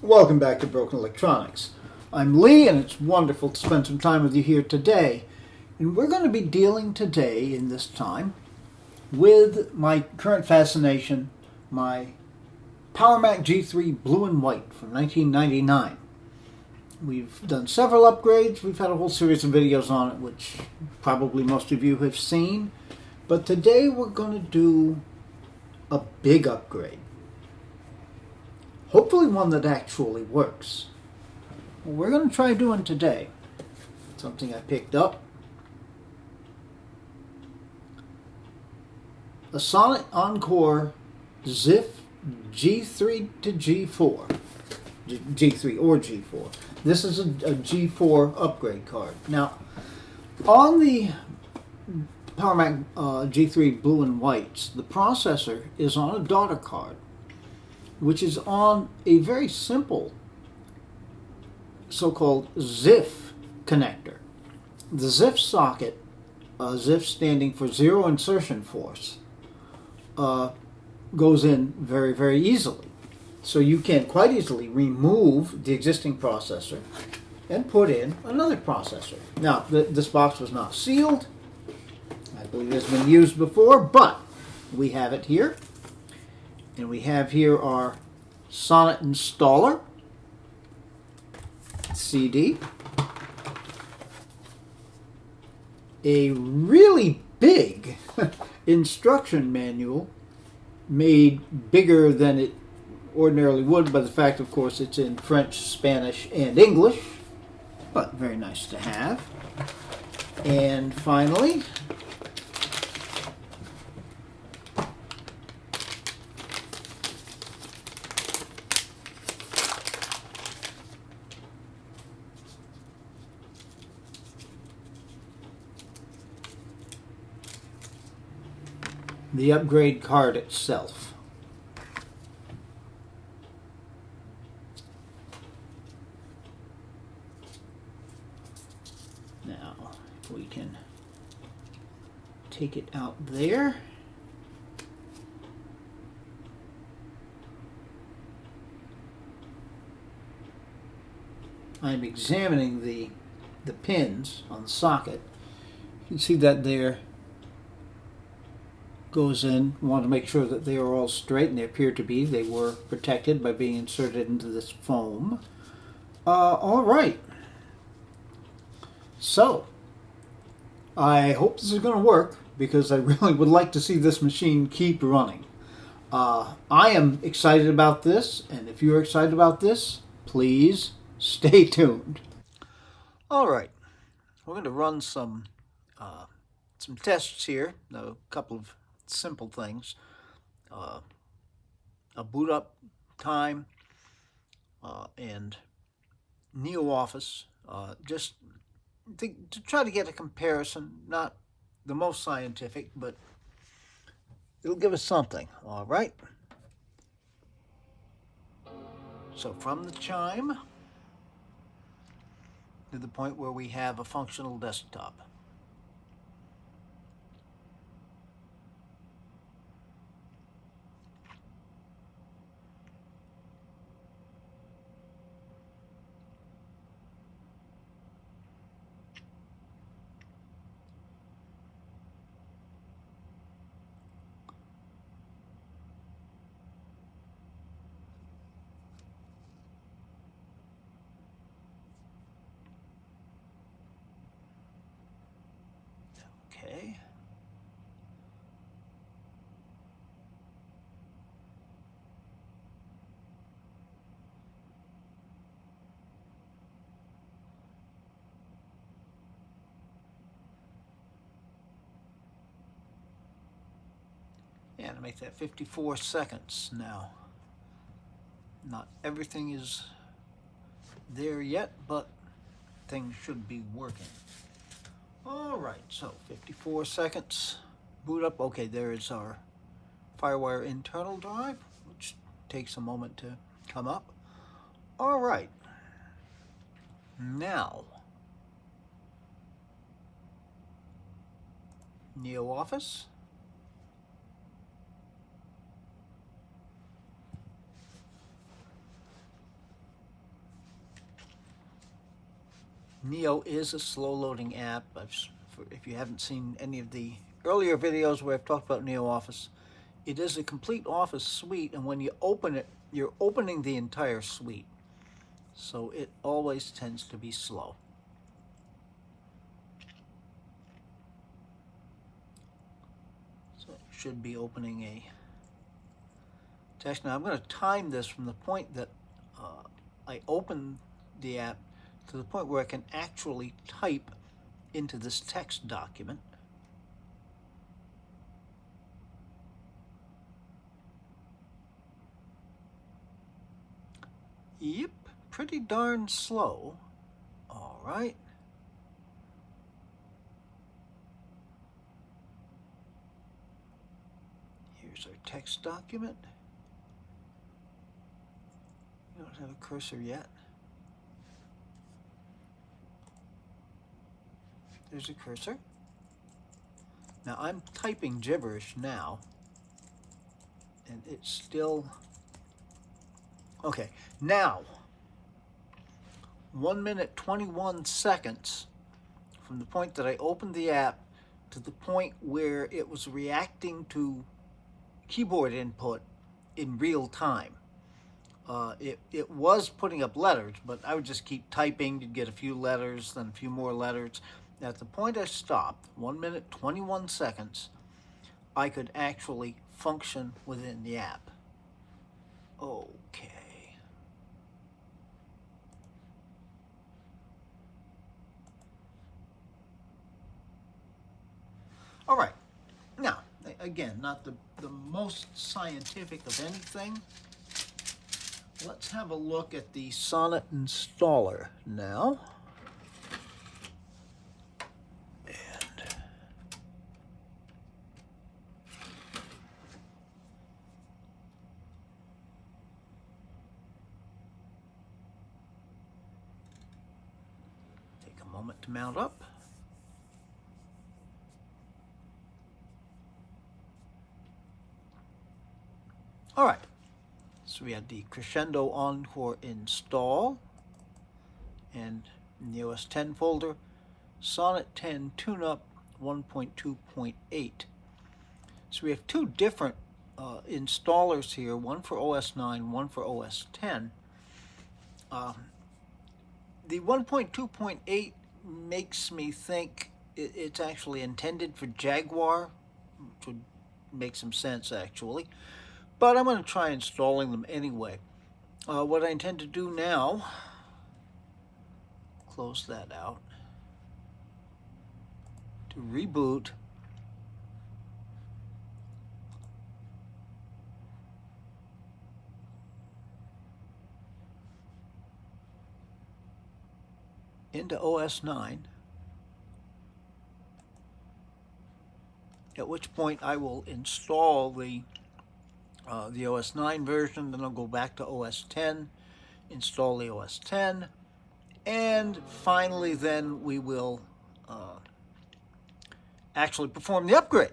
Welcome back to Broken Electronics. I'm Lee, and it's wonderful to spend some time with you here today. And we're going to be dealing today, in this time, with my current fascination, my PowerMac G3 Blue and White from 1999. We've done several upgrades. We've had a whole series of videos on it, which probably most of you have seen. But today we're going to do a big upgrade. Hopefully one that actually works. What we're going to try doing today, something I picked up, a Sonic Encore ZIF G3 to G4. G3 or G4. This is a G4 upgrade card. Now, on the PowerMac G3 Blue and Whites, the processor is on a daughter card, which is on a very simple so-called ZIF connector. The ZIF socket, ZIF standing for Zero Insertion Force, goes in very, very easily. So you can quite easily remove the existing processor and put in another processor. Now, this box was not sealed. I believe it's been used before, but we have it here. And we have here our Sonnet Installer CD, a really big instruction manual, made bigger than it ordinarily would by the fact, of course, it's in French, Spanish, and English, but very nice to have. And finally, the upgrade card itself. Now, if we can take it out there. I'm examining the pins on the socket. You can see that there goes in. We want to make sure that they are all straight, and they appear to be. They were protected by being inserted into this foam. All right. So, I hope this is going to work, because I really would like to see this machine keep running. I am excited about this, and if you're excited about this, please stay tuned. All right. We're going to run some tests here, a couple of simple things. A boot up time and NeoOffice, just to try to get a comparison, not the most scientific, but it'll give us something. All right. So from the chime to the point where we have a functional desktop. Okay. And to make that 54 seconds now. Not everything is there yet, but things should be working. All right, so 54 seconds. Boot up. Okay, there is our FireWire internal drive, which takes a moment to come up. All right. Now, NeoOffice. Neo is a slow-loading app. If you haven't seen any of the earlier videos where I've talked about Neo Office, it is a complete Office suite, and when you open it, you're opening the entire suite. So it always tends to be slow. So it should be opening a text. Now I'm going to time this from the point that I open the app to the point where I can actually type into this text document. Yep, pretty darn slow. All right. Here's our text document. We don't have a cursor yet. There's a cursor. Now I'm typing gibberish now, and it's still... Okay, now, 1 minute 21 seconds from the point that I opened the app to the point where it was reacting to keyboard input in real time. It was putting up letters, but I would just keep typing. You'd get a few letters, then a few more letters. At the point I stopped, 1 minute 21 seconds, I could actually function within the app. Okay. All right. Now, again, not the most scientific of anything. Let's have a look at the Sonnet installer now. And take a moment to mount up. All right. So we had the Crescendo Encore install, and in the OS 10 folder, Sonnet 10 TuneUp 1.2.8. So we have two different installers here, one for OS 9, one for OS 10. The 1.2.8 makes me think it's actually intended for Jaguar, which would make some sense actually. But I'm going to try installing them anyway. What I intend to do now, close that out, to reboot. Into OS 9, at which point I will install the OS 9 version, then I'll go back to OS 10, install the OS 10, and finally then we will actually perform the upgrade.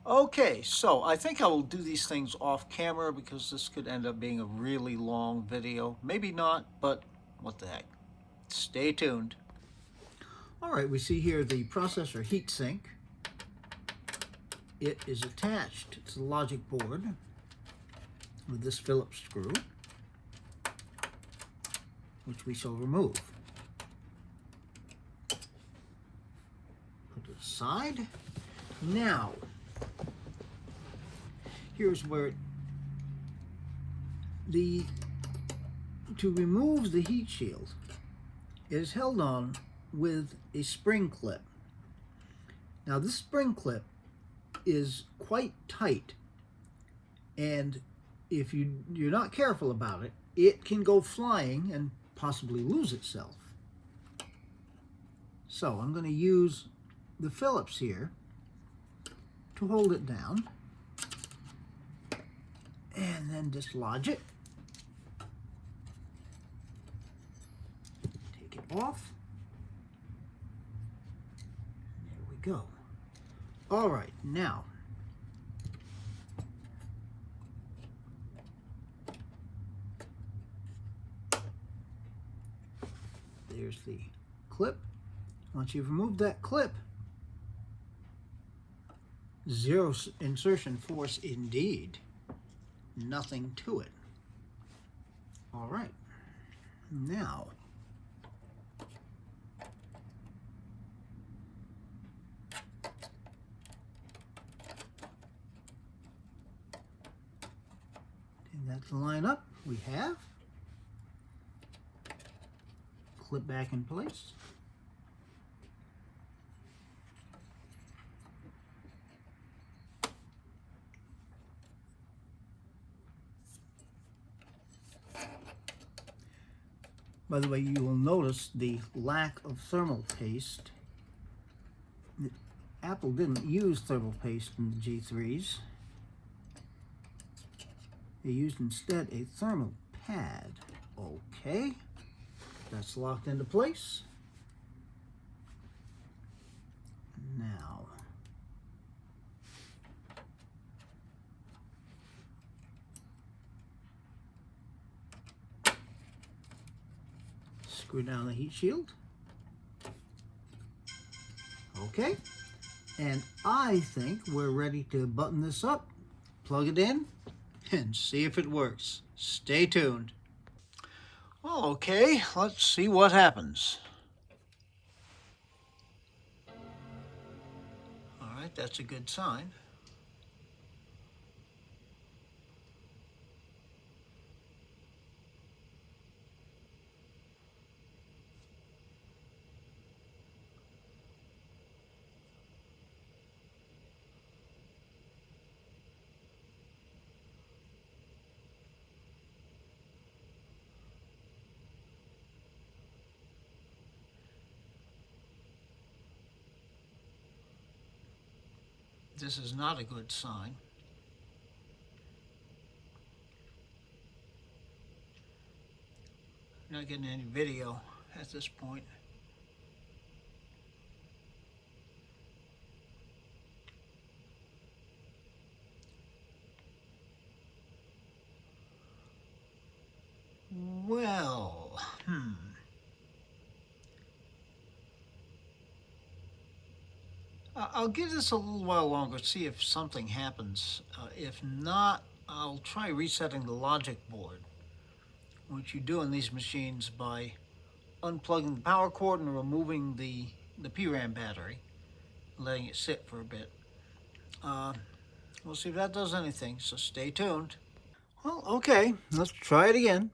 Okay, so I think I will do these things off camera because this could end up being a really long video. Maybe not, but what the heck. Stay tuned. All right, we see here the processor heatsink. It is attached to the logic board with this Phillips screw, which we shall remove. Put it aside. Now, here's where to remove the heat shield, it is held on with a spring clip. Now this spring clip is quite tight, and if you're not careful about it, it can go flying and possibly lose itself. So I'm going to use the Phillips here to hold it down, and then dislodge it. Take it off. There we go. All right, now there's the clip. Once you've removed that clip, zero insertion force indeed. Nothing to it. All right. Now, and that's the line up. We have clip back in place. By the way, you will notice the lack of thermal paste. Apple didn't use thermal paste in the G3s. They used instead a thermal pad. Okay, that's locked into place. Now, screw down the heat shield. Okay, and I think we're ready to button this up, plug it in, and see if it works. Stay tuned. Well, okay, let's see what happens. All right, that's a good sign. This is not a good sign. Not getting any video at this point. Well, I'll give this a little while longer, see if something happens. If not, I'll try resetting the logic board, which you do in these machines by unplugging the power cord and removing the PRAM battery, letting it sit for a bit. We'll see if that does anything, so stay tuned. Well, okay, let's try it again.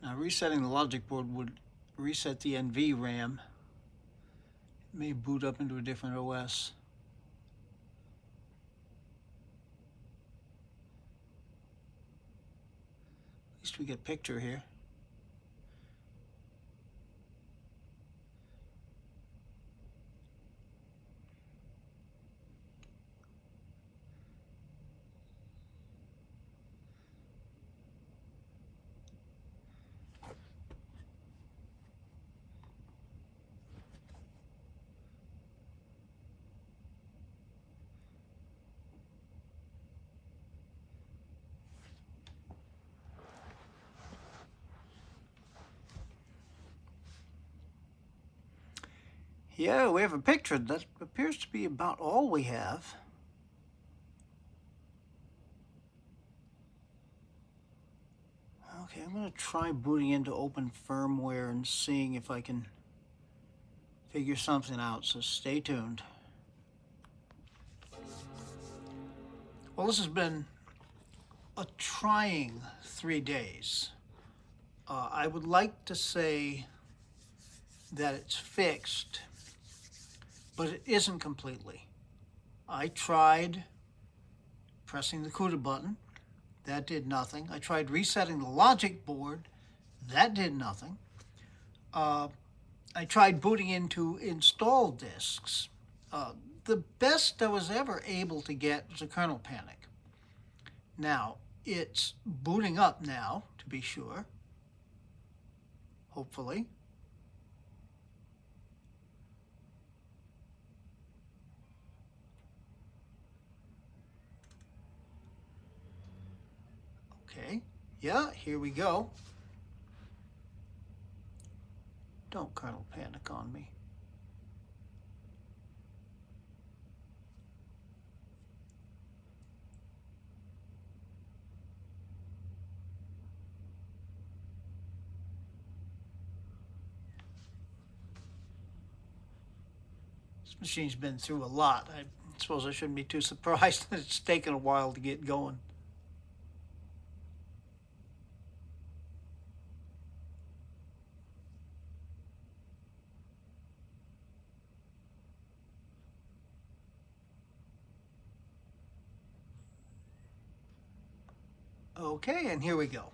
Now, resetting the logic board would reset the NVRAM. It may boot up into a different OS. At least we get a picture here. Yeah, we have a picture. That appears to be about all we have. Okay, I'm going to try booting into open firmware and seeing if I can figure something out, so stay tuned. Well, this has been a trying 3 days. I would like to say that it's fixed, but it isn't completely. I tried pressing the CUDA button. That did nothing. I tried resetting the logic board. That did nothing. I tried booting into install disks. The best I was ever able to get was a kernel panic. Now, it's booting up now, to be sure. Hopefully. Okay, yeah, here we go. Don't kernel panic on me. This machine's been through a lot. I suppose I shouldn't be too surprised that it's taken a while to get going. Okay, and here we go.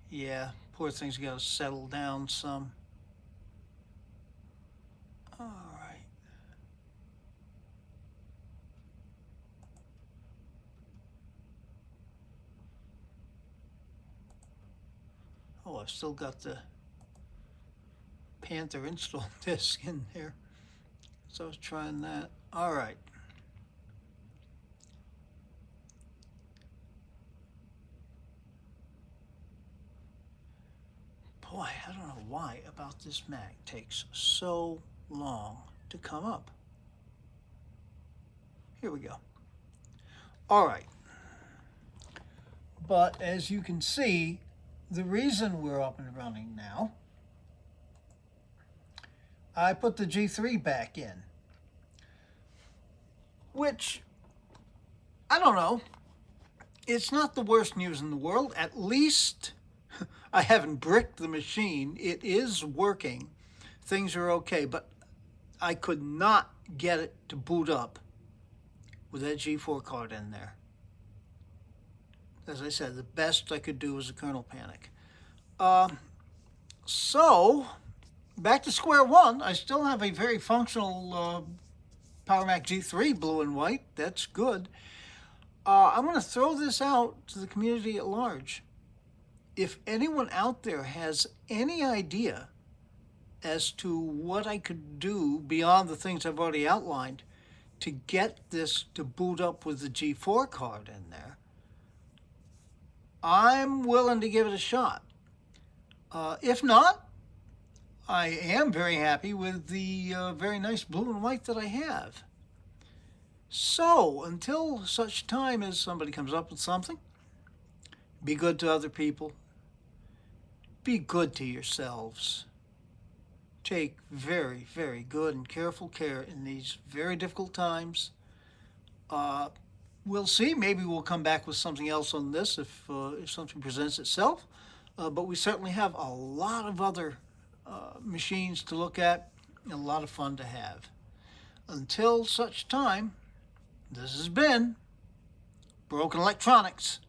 Yeah, poor thing's got to settle down some. All right. Oh, I've still got the Panther install disk in there. So I was trying that. All right. Boy, I don't know why about this Mac takes so long to come up. Here we go. All right. But as you can see, the reason we're up and running now, I put the G3 back in, which, I don't know, it's not the worst news in the world. At least I haven't bricked the machine. It is working. Things are okay, but I could not get it to boot up with that G4 card in there. As I said, the best I could do was a kernel panic. So, back to square one. I still have a very functional PowerMac G3 blue and white. That's good. I'm going to throw this out to the community at large. If anyone out there has any idea as to what I could do beyond the things I've already outlined to get this to boot up with the G4 card in there, I'm willing to give it a shot. If not, I am very happy with the very nice blue and white that I have. So, until such time as somebody comes up with something, be good to other people. Be good to yourselves. Take very, very good and careful care in these very difficult times. We'll see. Maybe we'll come back with something else on this if something presents itself. But we certainly have a lot of other machines to look at and a lot of fun to have. Until such time, this has been Broken Electronics.